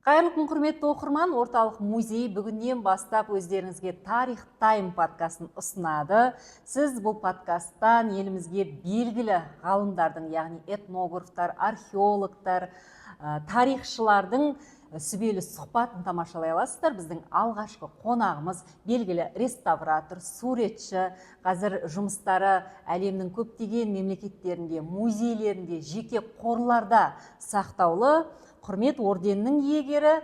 Қайырлы күн, құрметті оқырман. Орталық музей бүгіннен бастап өздеріңізге Тарих Тайм подкастын ұсынады. Сіз бұл подкасттан елімізге белгілі ғалымдардың, яғни этнографтар, археологтар, тарихшылардың сүбелі сұхбатын тамашалай аласыздар. Біздің алғашқы қонағымыз белгілі реставратор, суретші, қазір жұмыстары әлемнің көптеген мемлекеттерінде, музейлерінде, жеке қорларда сақтаулы құрмет орденінің иегері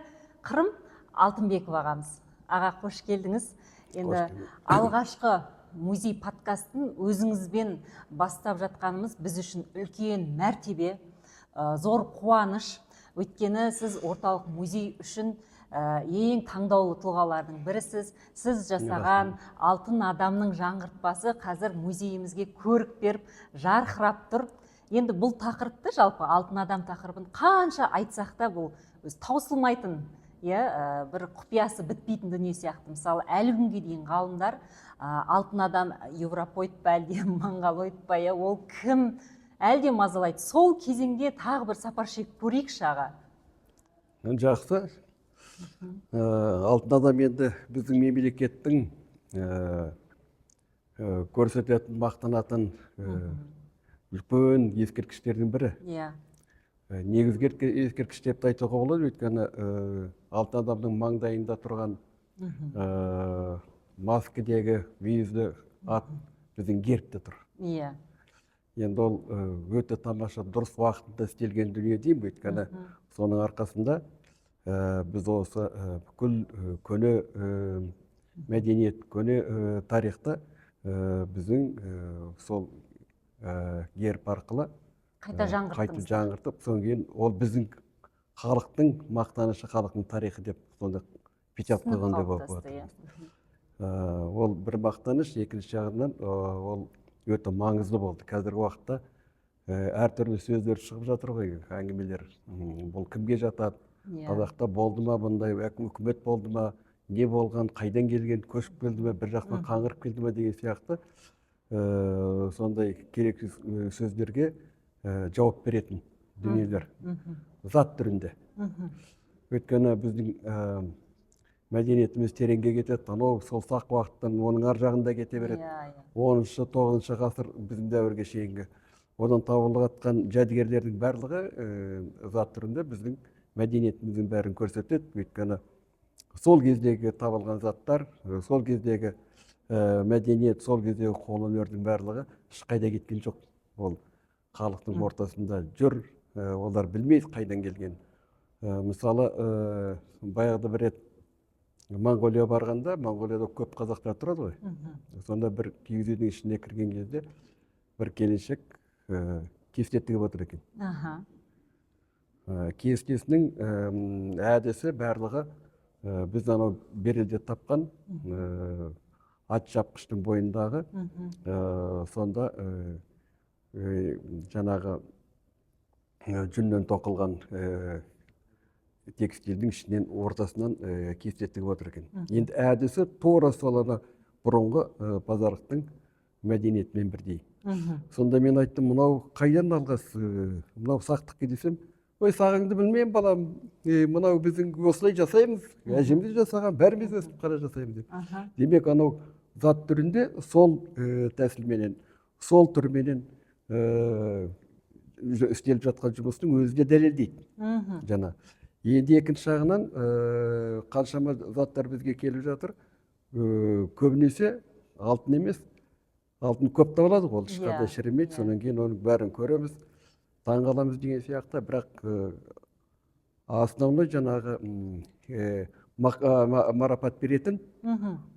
Қырым Алтынбеков ағамыз. Аға, қош келдіңіз. Енді алғашқы музей подкастын өзіңізбен бастап жатқанымыз біз үшін үлкен мәртебе, зор қуаныш. Өйткені сіз орталық музей үшін ең таңдаулы тұлғалардың бірісіз. Сіз жасаған алтын адамның жаңғыртпасы қазір музейімізге көрік беріп, жарқырап тұр. Енді бұл тақырыпты, жалпы алтын адам тақырыбын қанша айтсақ та бұл таусылмайтын, бір құпиясы бітпейтін дүние сияқты. Мысалы, әлі күнге дейін ғалымдар алтын адам европоид па, әлде монголоид па, ол кім әлде мазалайды. Сол кезеңге тағы бір сапар шегіп көрейікші аға. Жақсы. Алтын адам енді біздің мемлекеттің көрсететін, мақтанатын үлкен ескерткіштердің бірі. Негізгі ескерткіш деп айтуға болады, өйткені алтын адамның маңдайында тұрған маскідегі мүйізді ат біздің гербте тұр. Енді ол өте тамаша, дұрыс уақытында істелген дүние деймін, өйткені соның арқасында біз осы бүкіл көне мәдениет, көне тарихта біздің сол герб арқылы қайта жаңғыртып, содан кейін ол біздің халықтың мақтанышы, халықтың тарихы деп сонда печат қойғандай болып отыр. Ол бір мақтаныш, екінші жағынан ол өте маңызды болды. Қазіргі уақытта әртүрлі сөздер шығып жатыр ғой, әңгімелер. Бұл кімге жатады? Қазақта болды ма бұндай, үкімет болды ма, не болған, қайдан келген, көшіп келді ме, бір жақтан қаңғырып келді ме деген сияқты сондай керексіз сөздерге жауап беретін дүниелер. Зат түрінде. Өйткені біздің мәдениетіміз тереңге кетеді, анау сол сақ уақыттан оның ар жағында кете береді. 10-шы, 9-шы ғасыр біздің дәуірге шейінгі. Одан табылып жатқан жәдігерлердің барлығы зат түрінде біздің мәдениетіміздің бәрін көрсетеді. Өйткені сол кездегі табылған заттар, сол кездегі мәдениет, сол кездегі қолөнердің барлығы ешқайда кеткен жоқ. Ол халықтың ортасында жүр, олар білмейді қайдан келген. Мысалы, баяғыда бір рет Монғолия барғанда, Монғолияда көп қазақтар тұрады ғой. Сонда бір киіз үйдің ішіне кірген кезде бір келіншек кесте тігіп отыр екен. Кестесінің әдісі барлығы біз анау берелде тапқан ат шапқыштың бойындағы сонда жаңағы жүннен тоқылған текстильдің ішінен ортасынан кесте тігіп отыр екен. Енді әдісі тура солана бұрынғы базарлықтың мәдениетімен бірдей. Сонда мен айттым, мынау қайдан алғансыз, мынау сақтыққа десем, ой, сағыңды білмеймін балам, мынау біздің осылай жасаймыз, әжеміз жасаған, бәріміз өстіп қара жасаймыз деп. Демек, анау зат түрінде сол тәсілменен, сол түрменен істеліп жатқан жұмыстың өзі де дәлелдейді. Жаңа. Енді екінші жағынан қаншама заттар бізге келіп жатыр, көбінесе алтын емес, алтын көп табылады, ол ешқандай шірімейді, сонан кейін оның бәрін көреміз, таңғаламыз деген сияқты, бірақ основной жаңағы марапат беретін,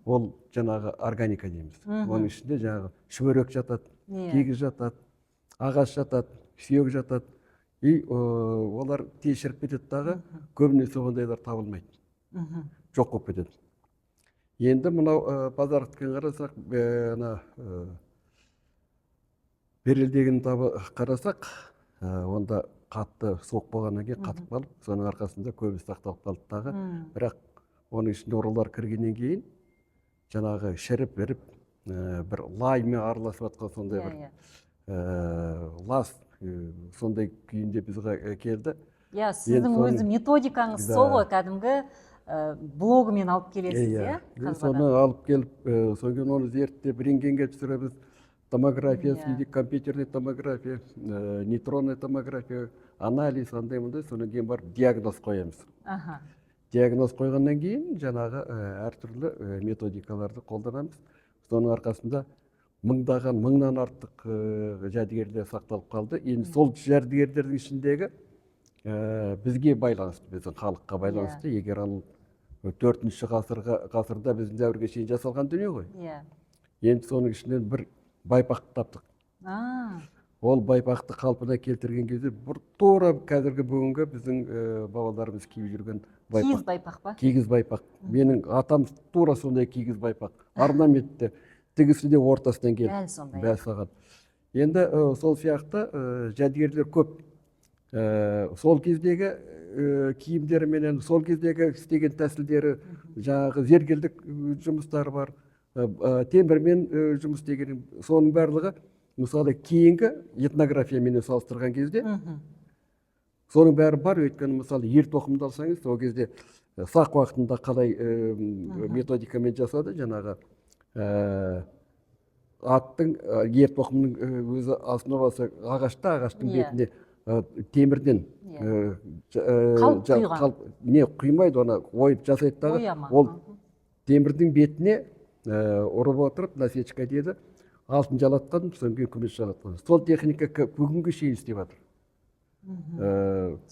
ол жаңағы органика дейміз. Оның ішінде жаңағы шүберек жатады, кигіз жатады, ағаш жатады, сүйек жатады. И олар тез шіріп кетеді дағы, көбінесе ондайлар табылмайды. Жоқ болып кетеді. Енді мынау базарлықтан қарасақ, берелдегін қарасақ, онда қатты соқ болғаннан кейін қатып қалып, соның арқасында көбісі сақталып қалды дағы. Бірақ оның ішінде ұрылар кіргеннен кейін жаңағы шіріп беріп, бір лаймен араласып жатқан сондай бір лас сондай күйінде бізге келді. Иә, сіздің өзі методикаңыз сол ғой, кәдімгі блогымен алып келесіз, иә? Соны алып келіп, содан оны зерттеп, рентгенге түсіреміз. Томография істейді, компьютерный томография, нейтронный томография, анализ, андай мындай, содан кейін барып диагноз қоямыз. Диагноз қойғаннан кейін жаңағы әртүрлі методикаларды қолданамыз. Соның арқасында мыңнан артық жәдігерлер сақталып қалды. Енді сол жәдігерлердің ішіндегі бізге байланысты, біздің халыққа байланысты, егер ал 4-ші ғасырда біздің дәуірге шейін жасалған дүние ғой. Енді соның ішінен бір байпақты таптық. Ол байпақты қалпына келтірген кезде бір тура қазіргі бүгінгі біздің бабаларымыз киіп жүрген байпақ. Киіз байпақ па? Киіз байпақ. Менің атам тура сондай киіз байпақ. Орнаментті, тігісі де ортасынан келді. Бәл сондай. Бәл саған. Енді сол сияқты жәдігерлер көп. Сол кездегі киімдері менен, сол кездегі істеген тәсілдері, жаңағы зергерлік жұмыстары бар, темірмен жұмыс істеген, соның барлығы мысалы кейінгі этнографиямен салыстырған кезде соның бәрі бар. Өйткені мысалы ер тоқымды алсаңыз, сол кезде сақ уақытында қалай методикамен жасады, жаңағы аттың, ер тоқымның өзі основасы ағаштың бетіне темірден не құймайды, оны ойып жасайды дағы, ол темірдің бетіне ұрып отырып, насечка деді, алтын жалатқан, содан кейін күміс жалатқан. Сол техника бүгінгі шейін істеп жатыр.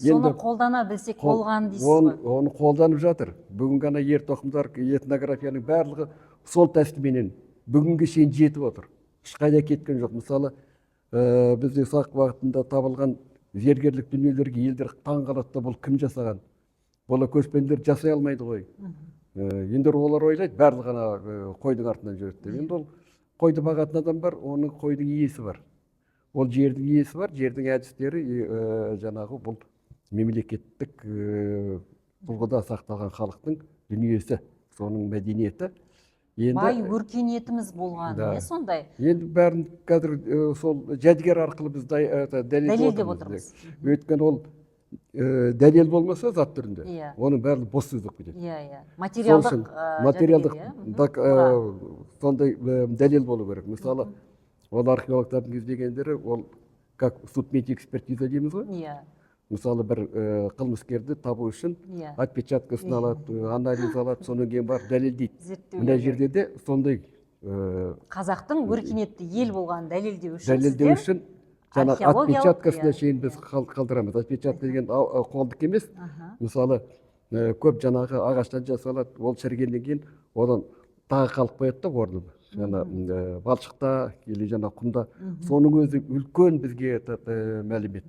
Соны қолдана білсек болған дейсіз ғой? Оны қолданып жатыр. Бүгін ғана ер тоқымдар, этнографияның барлығы сол тәсілменен бүгінгі шейін жетіп отыр. Ешқайда кеткен жоқ. Мысалы, бізде сақ уақытында табылған зергерлік дүниелерге елдер таңғалады, бұл кім жасаған? Бұл көшпенділер жасай алмайды ғой. Енді олар ойлайды, барлығына қойдың артынан жүреді. Енді ол қойды бағатын адам бар, оның қойдың иесі бар. Ол жердің иесі бар, жердің әдістері жаңағы бұл мемлекеттік тұрғыда сақталған халықтың дүниесі, соның мәдениеті. Бай өркениетіміз болған, не сондай? Енді бәрін қазір сол жәдігер арқылы біз дәлелдеп отырмыз. Өйткені ол дәлел болмаса зат түрінде, оның бәрі бос сөз болып кетеді. Материалдық сондай дәлел болу керек. Мысалы, ол археологтардың іздегендері, ол как судмедэкспертиза дейміз ғой. Мысалы, бір қылмыскерді табу үшін отпечаткасын алады, анализ алады, содан кейін бар дәлелдейді. Мына жерде де сондай қазақтың өркениетті ел болғанын дәлелдеу үшін жаңа отпечаткасына шейін біз қалдырамыз. Отпечатка деген қолдық емес. Мысалы, көп жаңағы ағаштан жасалады, ол шіргеннен кейін одан тағы қалып қояды да орнына. Жаңа балшықта или жаңа құмда. Соның өзі үлкен бізге мәлімет.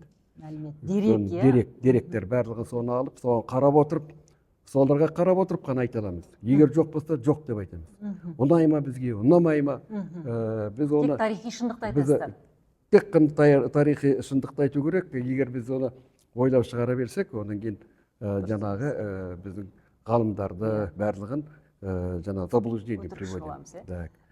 Деректер барлығын соны алып, соған қарап отырып, соларға қарап отырып қана айта аламыз. Егер жоқ болса, жоқ деп айтамыз. Ұнай ма бізге, ұнамай ма? Тек тарихи шындықты айтасыздар. Тек қана тарихи шындықты айту керек. Егер біз оны ойлау шығара берсек, онан кейін жаңағы біздің ғалымдарды барлығын жаңа заблуждение приводим.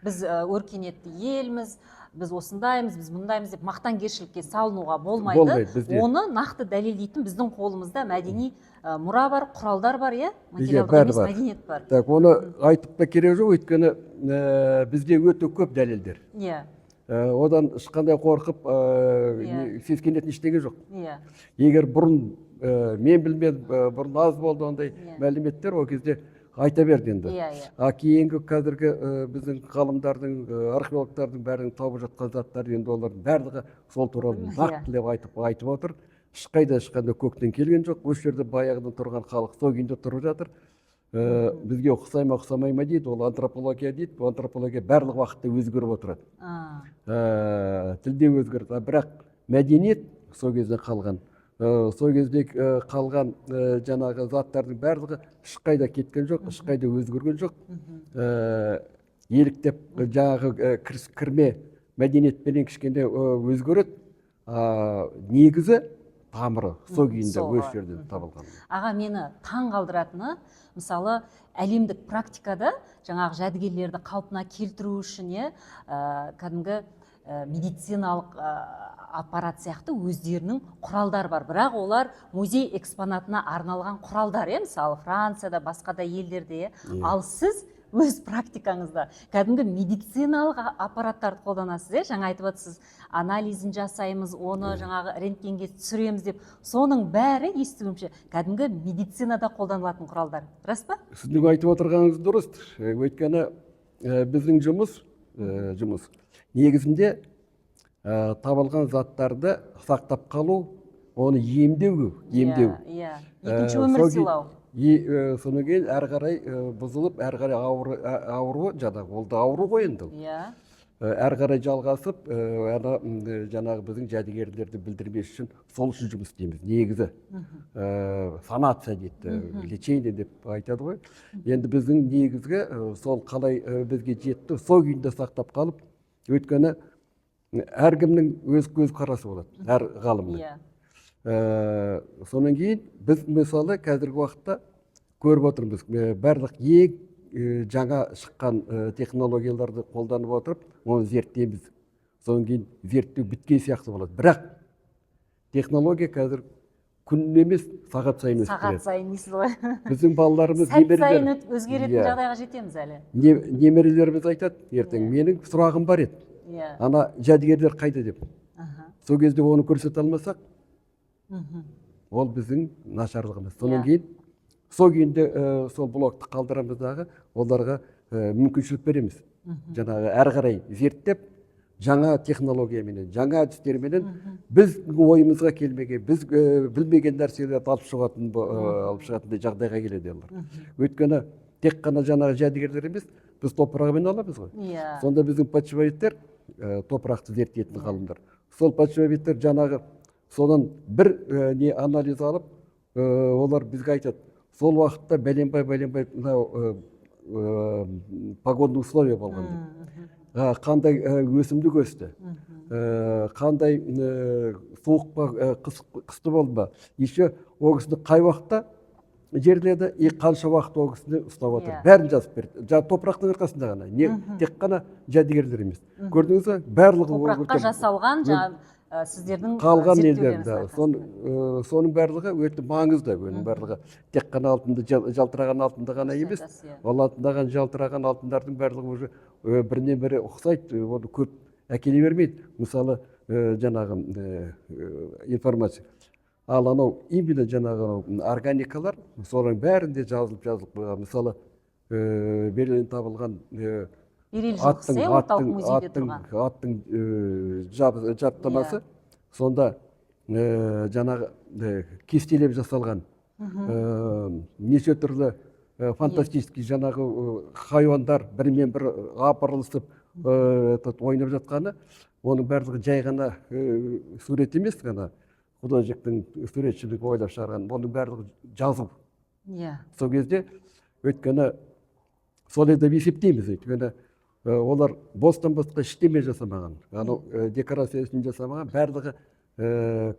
Біз өркениетті елміз, біз осындаймыз, біз мұндаймыз деп мақтанкершілікке салынуға болмайды. Оны нақты дәлелдейтін біздің қолымызда мәдени мұра бар, құралдар бар, материалдық емес мәдениет бар. Оны айтып та керек жоқ, өйткені бізде өте көп дәлелдер. Одан ешқандай қорқып сескенетін ештеңе жоқ. Егер бұрын мен білмедім, бұрын аз болды ондай мәліметтер, ол кезде айта берді енді. Кейінгі қазіргі біздің ғалымдардың, археологтардың бәрінің тауып жатқан заттар, енді олардың барлығы сол туралы нақтылап айтып отыр. Ешқандай көктен келген жоқ. Осы жерде баяғыдан тұрған халық сол күйінде тұрып жатыр. Бізге ұқсай ма, ұқсамай ма дейді, ол антропология дейді. Антропология барлық уақытта өзгеріп отырады. Тілде өзгерді, бірақ мәдениет сол кезде қалған. Сол кезде қалған жаңағы заттардың барлығы ешқайда кеткен жоқ, ешқайда өзгерген жоқ. Еліктеп жаңағы кірме мәдениетпенен кішкенде өзгереді. Негізі тамыры сол күйінде өз жерден табылған. Аға, мені таң қалдыратыны, мысалы, әлемдік практикада жаңағы жәдігерлерді қалпына келтіру үшін кәдімгі медициналық аппарат сияқты өздерінің құралдар бар, бірақ олар музей экспонатына арналған құралдар, мысалы Францияда, басқа да елдерде. Ал сіз өз практикаңызда кәдімгі медициналық аппараттарды қолданасыз, жаңа айтып отырсыз, анализін жасаймыз, оны жаңағы рентгенге түсіреміз деп, соның бәрі естуімше кәдімгі медицинада қолданылатын құралдар, рас па? Сіздің айтып отырғаныңыз дұрыс. Өйткені біздің жұмыс негізінде табылған заттарды сақтап қалу, оны емдеу. Екінші өмір сыйлау. Содан кейін әрі қарай бұзылып, әрі қарай ауруы, ол да ауру ғой енді. Әрі қарай жалғасып, жаңағы біздің жәдігерлерді білдірмес үшін сол үшін жұмыс істейміз. Негізі санация дейді, лечение деп айтады ғой. Енді біздің негізгі сол қалай бізге жетті, сол күйінде сақтап қалып, өйткені әркімнің өз қарасы болады, әр ғалымның. Сонан кейін біз мысалы қазіргі уақытта көріп отырмыз, барлық ең жаңа шыққан технологияларды қолданып отырып, оны зерттейміз. Сонан кейін зерттеу біткен сияқты болады. Бірақ технология қазір күн емес, сағат сайын өсіп келеді. Сағат сайын дейсіз ғой. Біздің балаларымыз, сәт сайын өзгеретін жағдайға жетеміз әлі. Немерелеріміз айтады, ертең менің сұрағым бар еді. Ана жәдігерлер қайда деп. Сол кезде оны көрсете алмасақ, ол біздің нашарлығымыз. Сонан кейін сол күйінде сол блокты қалдырамыздағы оларға мүмкіншілік береміз. Жаңағы әрі қарай зерттеп, жаңа технологияменен, жаңа әдістерменен біздің ойымызға келмеген, біз білмеген нәрселерді алып шығатындай жағдайға келеді олар. Өйткені тек қана жаңағы жәдігерлер емес, біз топырағымен аламыз ғой. Сонда біздің почвоведтер, топырақты зерттейтін ғалымдар, сол почвоведтер жаңағы содан бір анализ алып, олар бізге айтады, сол уақытта бәленбай погодный условия болған деп. Қандай өсімдік өсті, қандай суық па, қысты болды ба, еще ол кісіні қай уақытта жерледі, қанша уақыт ол кісіні ұстап отыр. Бәрін жазып берді. Топырақтың арқасында ғана, тек қана жәдігерлер емес. Көрдіңіз бе? Барлығы топыраққа жасалған сіздердің қалған елдерді. Соның барлығы өте маңызды. Оның барлығы тек қана алтынды, жалтыраған алтында ғана емес, ол алтындаған жалтыраған алтындардың барлығы уже бірінен бірі ұқсайды, оны көп әкеле бермейді. Мысалы, жаңағы информация. Ал анау именно жаңағы органикалар, соның бәрінде жазылып, мысалы, Берлин табылған аттың жаптамасы, сонда жаңағы кестелеп жасалған неше түрлі фантастический жаңағы хайуандар бірімен бір апырылысып ойнап жатқаны, оның барлығы жай ғана сурет емес ғана, художниктің, суретшінің ойлап шығарған, оның барлығы жазу. Сол кезде, өйткені солай деп есептейміз, өйткені олар бостан-босқа ештеме жасамаған, декорация үшін жасамаған, барлығы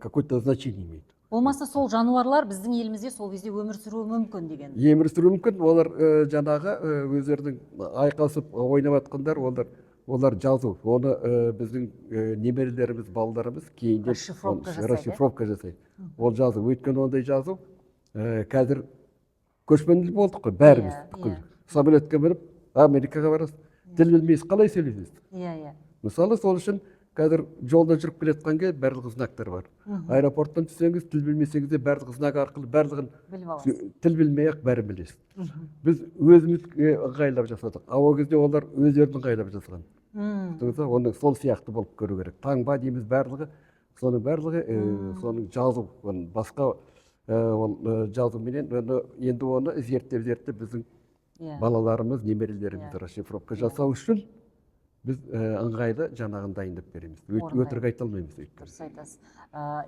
какой-то значение имеет. Болмаса сол жануарлар біздің елімізде сол кезде өмір сүруі мүмкін деген. Өмір сүруі мүмкін, олар жаңағы өздерінің айқасып ойнап жатқандар, олар жазу. Оны біздің немерелеріміз, балаларымыз кейіннен расшифровка жасайды. Ол жазу. Өйткені ондай жазу қазір көшпенді болдық қой, бәріміз. Самолетке мініп, Америкаға барасыз. Тіл білмейсіз, қалай сөйлесіз? Мысалы, сол үшін қазір жолда жүріп келе жатқан кезде барлығы знактар бар. Аэропорттан түссеңіз, тіл білмесеңіз де барлығы знак арқылы барлығын тіл білмей-ақ бәрін білесіз. Біз өзіміз ыңғайлап жасадық. Ол кезде олар өздерін ыңғайлап жасаған. Оны сол сияқты болып көру керек. Таңба дейміз барлығы, соның барлығы соның жазу, басқа жазу менен енді оны зерттеп біздің балаларымыз, немерелеріміз расшифровка жасау үшін біз ыңғайлы жаңағын дайындап береміз. Өтірік айта алмаймыз. Дұрыс айтасыз.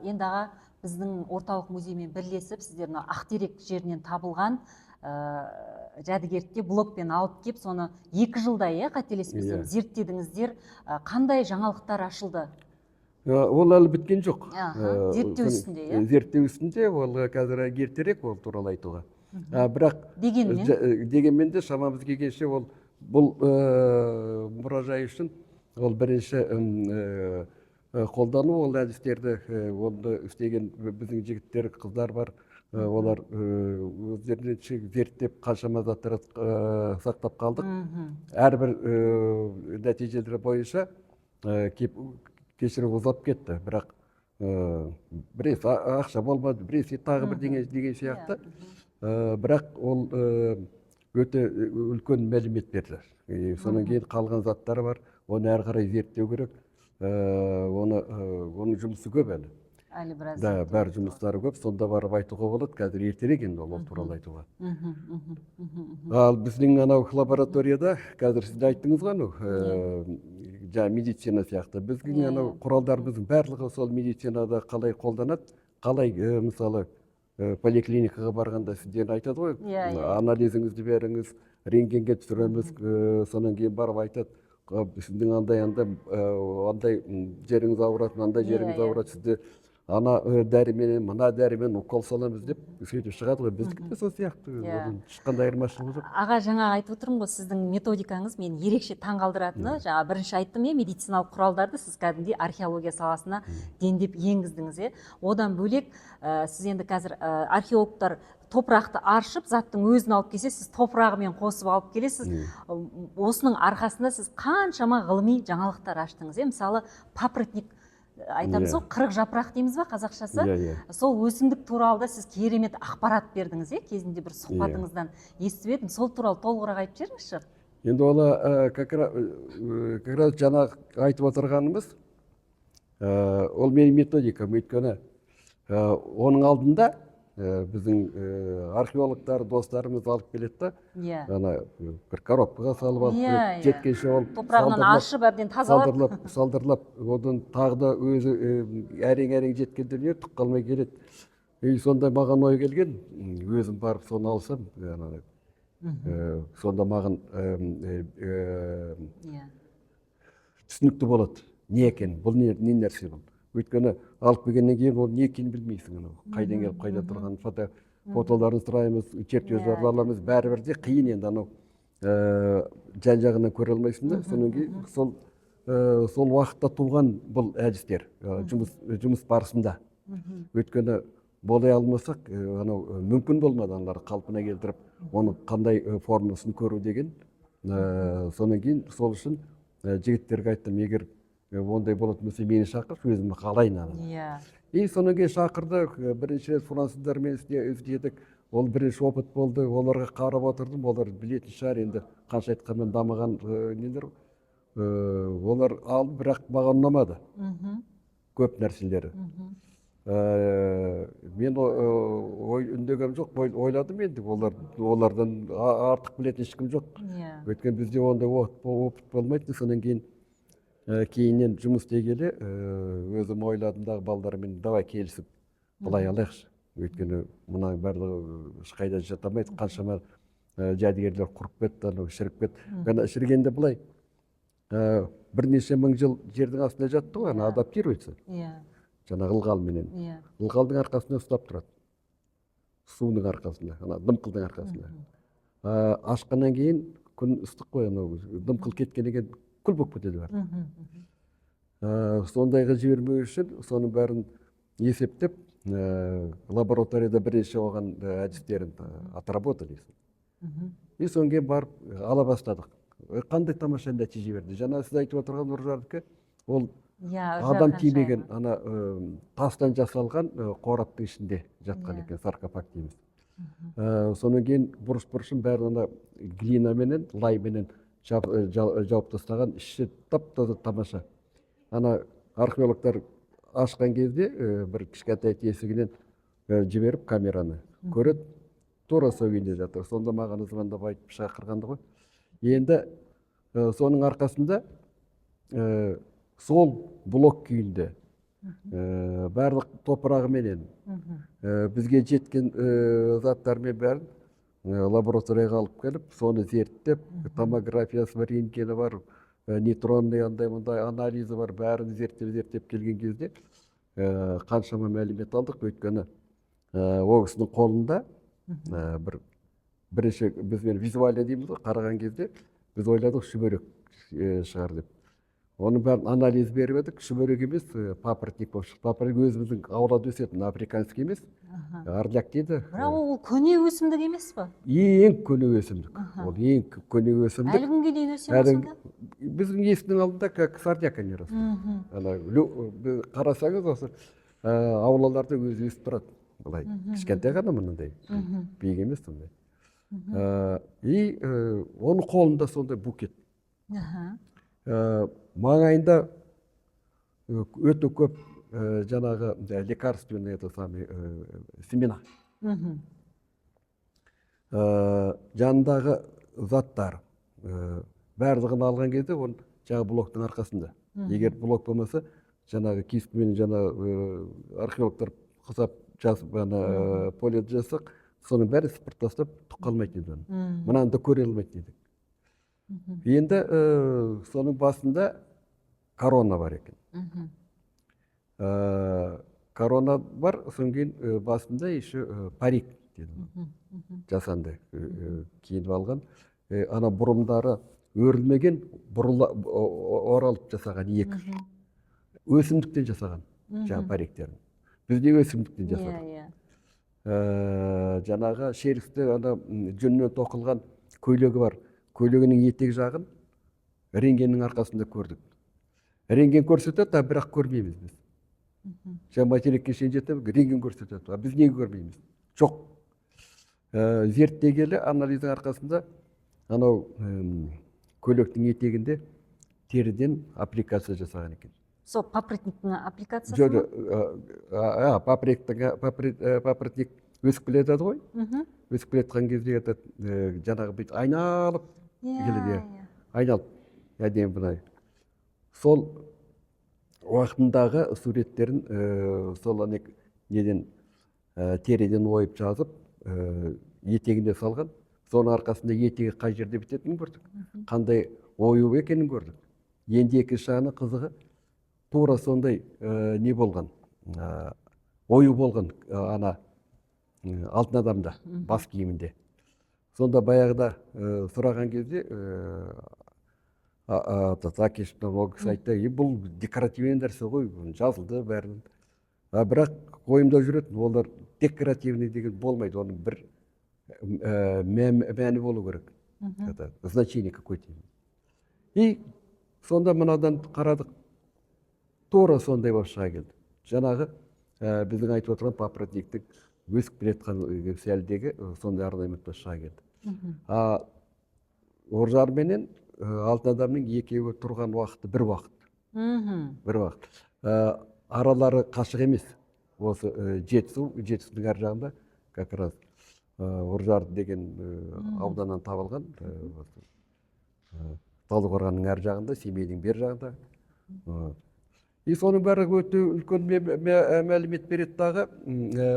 Енді аға, біздің орталық музеймен бірлесіп, сіздердің Ақтерек жерінен табылған жәдігерді блокпен алып кеп, соны 2 жылда қателеспесем зерттедіңіздер. Қандай жаңалықтар ашылды? Ол әлі біткен жоқ. Зерттеу үстінде, зерттеу үстінде, ол қазір ертерек ол туралы айтуға. Бірақ дегенмен де шамамыз келгенше бұл мұражай үшін ол бірінші қолдану ол әдістерді оны істеген біздің жігіттер, қыздар бар. Олар өздерінен зерттеп қаншама заттар сақтап қалдық. Әрбір нәтижелері бойынша кешірім ұзап кетті, бірақ біресе ақша болмады, біресе тағы бірдеңе деген сияқты. Бірақ ол өте үлкен мәлімет берді. Содан кейін қалған заттар бар, оны әрі қарай зерттеу керек. Оның жұмысы көп әлі. Әлі біраз. Да, бәрі жұмыстары көп, сонда барып айтуға болады, қазір ертерек енді ол туралы айтуға. Ал біздің анау лабораторияда, қазір сіз айттыңыз ғой, жаңа медицина сияқты. Біздің анау құралдарымыздың барлығы сол медицинада қалай қолданады, қалай мысалы поликлиникаға барғанда сіздер айтады ғой, анализіңізді беріңіз, рентгенге түсіреміз, содан кейін барып айтады, сіздің андай жеріңіз ауырады, андай жеріңіз ауырады, сізді ана дәрімен, мына дәрімен укол саламыз деп сөйтіп шығады ғой. Біздікі де сол сияқты, ешқандай айырмашылығы жоқ. Аға, жаңа айтып отырмын ғой, сіздің методикаңыз мен ерекше таңғалдыратыны, жаңа бірінші айттым, медициналық құралдарды сіз кәдімгідей археология саласына дендеп енгіздіңіз. Одан бөлек сіз енді қазір археологтар топырақты аршып, заттың өзін алып келсе, сіз топырағымен қосып алып келесіз. Осының арқасында сіз қаншама ғылыми жаңалықтар аштыңыз. Мысалы, папоротник айтамыз ғой, 40 жапырақ дейміз ба қазақшасы? Сол өсімдік туралы да сіз керемет ақпарат бердіңіз, кезінде бір сұхбатыңыздан естіп едім. Сол туралы толығырақ айтып жіберіңізші. Енді ол как раз жаңа айтып отырғанымыз, ол менің методикам, өйткені оның алдында біздің археологтар достарымыз алып келеді да, бір коробкаға салып алып, жеткенше ол топырағынан ашып, әбден тазалап, салдырлап, одан тағы да өзі әрең жеткендеріне түк қалмай келеді. Сонда маған ой келген, өзім барып соны алсам, сонда маған түсінікті болады, не екен, бұл не нәрсе бұл. Өйткені алып келгеннен кейін ол не екенін білмейсің. Қайдан келіп, қайда тұрған фотоларын сұраймыз, чертеждерді аламыз, бәрібір де қиын енді анау жан-жағынан көре алмайсың да. Содан кейін сол уақытта туған бұл әдістер жұмыс барысында. Өйткені болай алмасақ, мүмкін болмады аналарды қалпына келтіріп, оның қандай формасын көру деген. Содан кейін сол үшін жігіттерге айттым, егер ондай болатын болса мені шақыр, өзім қалайын аны. Содан кейін шақырды, бірінші рет француздармен істедік. Ол бірінші опыт болды, оларға қарап отырдым, олар білетін шығар, енді қанша айтқанмен дамыған нелер. Олар алды, бірақ маған ұнамады көп нәрселері. Мен үндегем жоқ, ойладым енді, олардан артық білетін ешкім жоқ. Өйткені бізде ондай опыт болмайды. Содан кейіннен жұмыс істей келе, өзім ойладымдағы балдармен давай келісіп, былай алайықшы. Өйткені мұның барлығы ешқайда жата алмайды, қаншама жәдігерлер құрып кетті, шіріп кетті. Шіргенде былай бірнеше мың жыл жердің астында жатты ғой, адаптируется. Жаңағы ылғалменен. Ылғалдың арқасында ұстап тұрады. Судың арқасында, дымқылдың арқасында. Ашқаннан кейін күн ыстық қой, дымқыл кеткеннен кейін күл болып кетеді бар. Сондайға жібермеу үшін соның бәрін есептеп, лабораторияда бірінші оған әдістерін отработали. Содан кейін барып ала бастадық. Қандай тамаша нәтиже берді. Жаңа сіз айтып отырған Нұржардікі, ол адам тимеген тастан жасалған қораптың ішінде жатқан екен, саркофаг дейміз. Содан кейін бұрыш-бұрышын бәрін глинаменен, лайменен жауып тастаған, іші тап-таза тамаша. Археологтар ашқан кезде бір кішкентай тесігінен жіберіп камераны көреді, тура сол күйінде жатыр. Сонда маған звондап айтып шақырғанды ғой. Енді соның арқасында сол блок күйінде барлық топырағыменен бізге жеткен заттармен бәрін лабораторияға алып келіп, соны зерттеп, томографиясы бар, рентгені бар, нейтронный андай анализі бар, бәрін зерттеп келген кезде қаншама мәлімет алдық. Өйткені ол кісінің қолында бірінші бізбен визуально дейміз ғой, қараған кезде біз ойладық шүберек шығар деп. Оның бәрін анализ беріп едік, шүберек емес, папоротник болып шықты. Папоротник өзіміздің аулада өсетін, африканский емес, арляк дейді. Бірақ ол көне өсімдік емес па? Ең көне өсімдік. Ол ең көне өсімдік. Әлі күнге дейін өсе ме сонда? Біздің есіктің алдында как сардяка не растет. Қарасаңыз осы аулаларда өзі өсіп тұрады. Былай кішкентай ғана мынандай, биік емес сондай. И оның қолында сондай букет. Маңайында өте көп жаңағы лекарственный семена. Жанындағы заттар барлығын алған кезде оны жаңағы блоктың арқасында. Егер блок болмаса, жаңағы киістімен жаңағы археологтар құсап жазып, полет жасақ, соның бәрі сыпырт тастап түк қалмайды дейді. Мынаны да көре алмайды дейді. Енді соның басында корона бар екен. Корона бар, соң кейін басында еще парик деді. Жасанды киініп алған. Ана бұрымдары өрілмеген, оралып жасаған екі. Өсімдіктен жасаған жаңа париктерін. Бізде өсімдіктен жасаған. Жаңағы шерікті жүннен тоқылған көйлегі бар. Көйлегінің етек жағын рентгеннің арқасында көрдік. Рентген көрсетеді, бірақ көрмейміз біз. Жаңа материкке шейін жетіп, рентген көрсетеді, біз неге көрмейміз? Жоқ. Зерттегелі анализдің арқасында анау көйлектің етегінде теріден аппликация жасаған екен. Сол папоротниктің аппликациясы ма? Папоротник өсіп келеді ғой. Өсіп келеткен кезде жаңағы бүйтіп айналып келеді. Айналып, әдемі бұнай. Сол уақытындағы суреттерін сол неден теріден ойып жазып, етегіне салған. Соның арқасында етегі қай жерде бітетінін көрдік. Қандай ойу екенін көрдік. Енді екі шағының қызығы тура сондай не болған, ойу болған ана алтын адамда, бас киімінде. Сонда баяғыда сұраған кезде Акештің ол кісі айтты, бұл декоративный нәрсе ғой, жазылды бәрін. Бірақ ойымда жүретін, олар декоративный деген болмайды, оның бір мәні болу керек. Значение какой-то. И сонда мынадан қарадық, тура сондай болып шыға келді. Жаңағы біздің айтып отырған папоротниктің өсіп келетқан сәлдегі сондай арнайметті шыға келді. Оржар менен алтын адамның екеуі тұрған уақыты бір уақыт. Бір уақыт. Аралары қашық емес. Осы жетісудың әр жағында как раз Оржар деген ауданнан табылған. Талдықорғанның әр жағында, Семейдің бер жағында. И соның бәрі өте үлкен мәлімет береді дағы,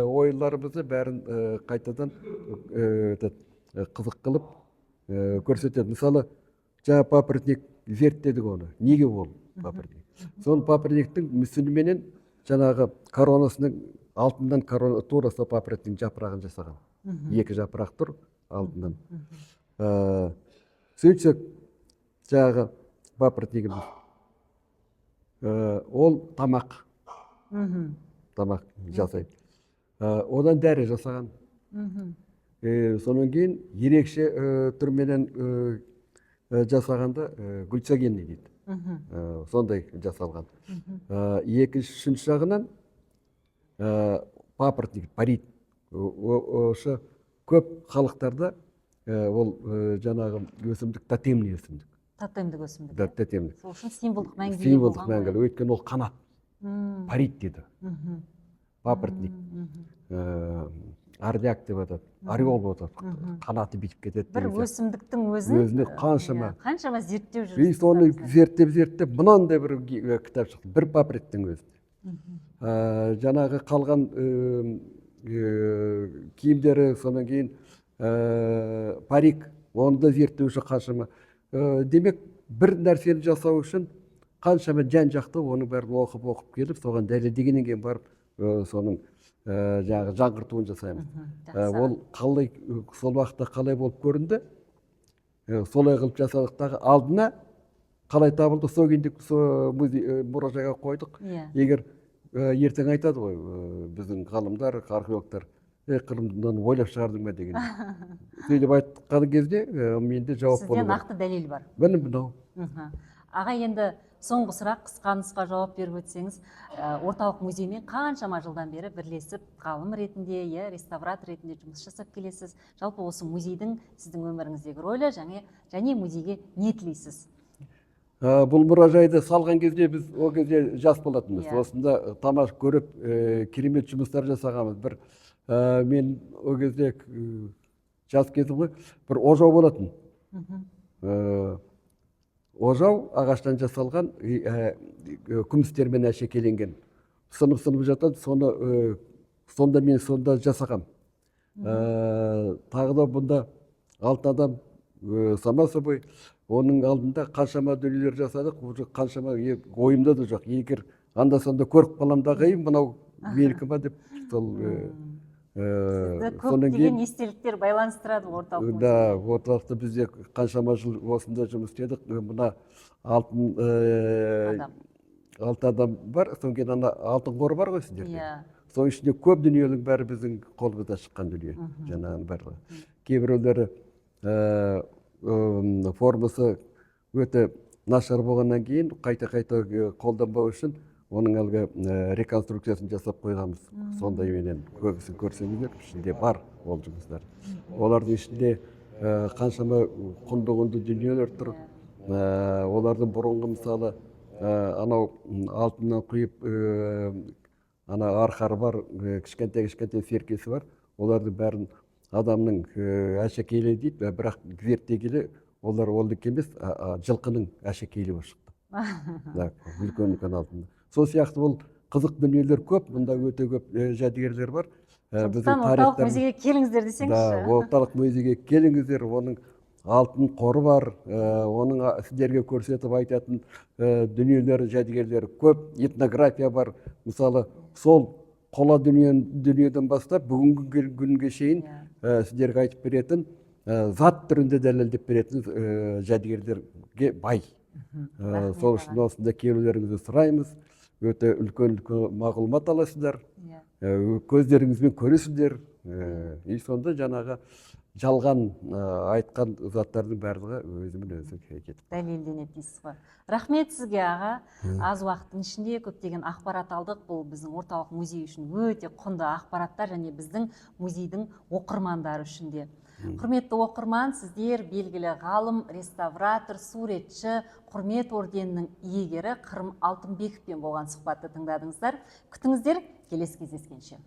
ойларымызды бәрін қайтадан қызық қылып көрсетеді. Мысалы, жаңа папоротник зерттедік оны. Неге ол папоротник? Соның папоротниктің мүсініменен жаңағы коронасының алтыннан тура сол папоротниктің жапырағын жасаған. Екі жапырақ тұр алтыннан. Сөйтсек, жаңағы папоротнигіміз ол тамақ жасайды. Одан дәрі жасаған. Сонан кейін ерекше түрменен жасағанда глицогенный дейді. Сондай жасалған. Екінші жағынан папоротник, парит. Осы көп халықтарда ол жаңағы өсімдік тотемный өсімдік. Тотемдік өсімдік. Тотемдік. Сол үшін символдық мәңгілік. Символдық мәңгілік. Өйткені ол қанат. Парит дейді. Папоротник. Арляк деп атады. Ореол болып атады. Қанаты битіп кетеді. Бір өсімдіктің өзіне қаншама зерттеу жүргізді. И соны зерттеп, мынандай бір кітап шықты. Бір папоротниктің өзінде. Жаңағы қалған киімдері, сонан кейін парик, оны да зерттеуші қаншама. Демек, бір нәрсені жасау үшін қаншама жан-жақты оның бәрін оқып келіп, соған дәлелдегеннен кейін барып, соның жаңғыртуын жасаймыз. Ол қалай, сол уақытта қалай болып көрінді, солай қылып жасадықтағы алдына қалай табылды, сол күйінде мұражайға қойдық. Егер ертең айтады ғой біздің ғалымдар, археологтар, қырымнан ойлап шығардың ба деген. Сөйтіп айтқан кезде менде жауап болу керек. Сізде нақты дәлел бар. Міне мынау. Аға, енді соңғы сұрақ, қысқа нұсқа жауап беріп өтсеңіз, орталық музеймен қаншама жылдан бері бірлесіп ғалым ретінде, реставратор ретінде жұмыс жасап келесіз? Жалпы осы музейдің сіздің өміріңіздегі рөлі және музейге не тілейсіз? Бұл мұражайды салған кезде біз ол кезде жас болатынбыз. Осында тамаш көріп, керемет жұмыстар жасағанбыз. Мен ол кезде жас кезім ғой, бір ожау болатын. Ожау ағаштан жасалған, күмістермен әшекейленген. Сынып жатады, сонда мен сонда жасағам. Тағы да бұнда 6 адам сама собой, оның алдында қаншама дүниелер жасадық, қаншама ойымда да жоқ. Егер анда-санда көріп қалам да қайым, мынау менікі ма деп, сол көптеген естеліктер байланыстырады орталық музей. Да, орталықта бізде қаншама жыл осында жұмыс істедік. Мына 6 адам бар, соң кейін ана алтын қоры бар ғой сіздерде. Соның ішінде көп дүниенің бәрі біздің қолымызда шыққан дүние, жаңағының барлығы. Кейбіреулері формасы өте нашар болғаннан кейін қайта қолданбау үшін оның әлгі реконструкциясын жасап қойғанбыз. Сондай менен көбісін көрсеңіздер, ішінде бар ол жұмыстар. Олардың ішінде қаншама құнды дүниелер тұр. Олардың бұрынғы мысалы анау алтыннан құйып ана арқары бар, кішкентай серкесі бар. Олардың бәрін адамның әшекейлі дейді, бірақ зерттей келе олар олдық емес, жылқының әшекейлі болып шықты. Үлкен алтын. Сол сияқты ол қызық дүниелер көп, мұнда өте көп жәдігерлер бар. Сондықтан орталық музейге келіңіздер десеңізші. Орталық музейге келіңіздер, оның алтын қоры бар, оның сіздерге көрсетіп айтатын дүниелері, жәдігерлері көп, этнография бар. Мысалы, сол қола дүниеден бастап бүгінгі күнге шейін сіздерге айтып беретін, зат түрінде дәлелдеп беретін жәдігерлерге бай. Сол үшін осында келулеріңізді сұраймыз. Өте үлкен мағлұмат аласыздар, көздеріңізбен көресіздер. Сонда жаңағы жалған айтқан заттардың барлығы өзімен өзі кетіп. Дәлелденеді дейсіз ғой. Рахмет сізге, аға. Аз уақыттың ішінде көптеген ақпарат алдық. Бұл біздің орталық музей үшін өте құнды ақпараттар және біздің музейдің оқырмандары үшін де. Құрметті оқырман, сіздер белгілі ғалым, реставратор, суретші, құрмет орденінің иегері Қырым Алтынбековпен болған сұхбатты тыңдадыңыздар. Күтіңіздер, келесі кездескенше.